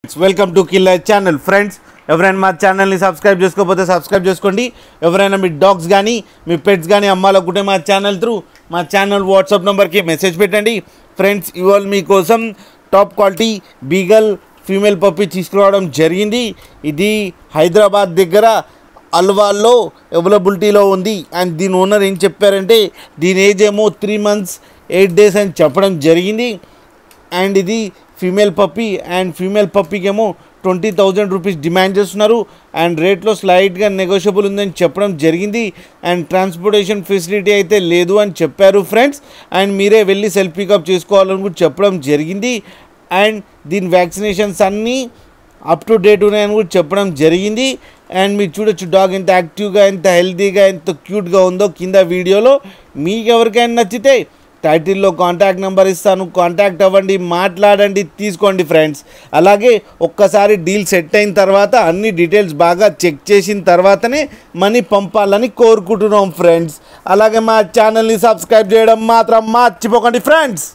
Welcome to killer channel friends. ఎవరైనా మా ఛానల్ని సబ్స్క్రైబ్ చేసుకోకపోతే సబ్స్క్రైబ్ చేసుకోండి. ఎవరైనా మీ డాగ్స్ కానీ మీ పెట్స్ కానీ అమ్మాలనుకుంటే మా ఛానల్ త్రూ మా ఛానల్ వాట్సాప్ నెంబర్కి మెసేజ్ పెట్టండి. ఫ్రెండ్స్, ఇవాళ మీకోసం top quality beagle female puppy తీసుకురావడం జరిగింది. ఇది హైదరాబాద్ దగ్గర అల్వాల్లో అవైలబిలిటీలో ఉంది. అండ్ దీని ఓనర్ ఏం చెప్పారంటే దీని ఏజ్ ఏమో 3 months 8 days అని చెప్పడం జరిగింది. అండ్ ఇది ఫీమేల్ పప్పీ అండ్ ఫీమేల్ పప్పీకి ఏమో 20,000 రూపీస్ డిమాండ్ చేస్తున్నారు. అండ్ రేట్లో స్లైట్గా నెగోషియబుల్ ఉందని చెప్పడం జరిగింది. అండ్ ట్రాన్స్పోర్టేషన్ ఫెసిలిటీ అయితే లేదు అని చెప్పారు ఫ్రెండ్స్. అండ్ మీరే వెళ్ళి సెల్ఫ్ పికప్ చేసుకోవాలని కూడా చెప్పడం జరిగింది. అండ్ దీని వ్యాక్సినేషన్స్ అన్నీ అప్ టు డేట్ ఉన్నాయని కూడా చెప్పడం జరిగింది. అండ్ మీరు చూడొచ్చు డాగ్ ఎంత యాక్టివ్గా, ఎంత హెల్తీగా, ఎంత క్యూట్గా ఉందో కింద వీడియోలో. మీకు ఎవరికైనా నచ్చితే టైటిల్లో కాంటాక్ట్ నెంబర్ ఇస్తాను, కాంటాక్ట్ అవ్వండి, మాట్లాడండి, తీసుకోండి ఫ్రెండ్స్. అలాగే ఒక్కసారి డీల్ సెట్ అయిన తర్వాత అన్ని డీటెయిల్స్ బాగా చెక్ చేసిన తర్వాతనే మనీ పంపాలని కోరుకుంటున్నాం ఫ్రెండ్స్. అలాగే మా ఛానల్ని సబ్స్క్రైబ్ చేయడం మాత్రం మర్చిపోకండి ఫ్రెండ్స్.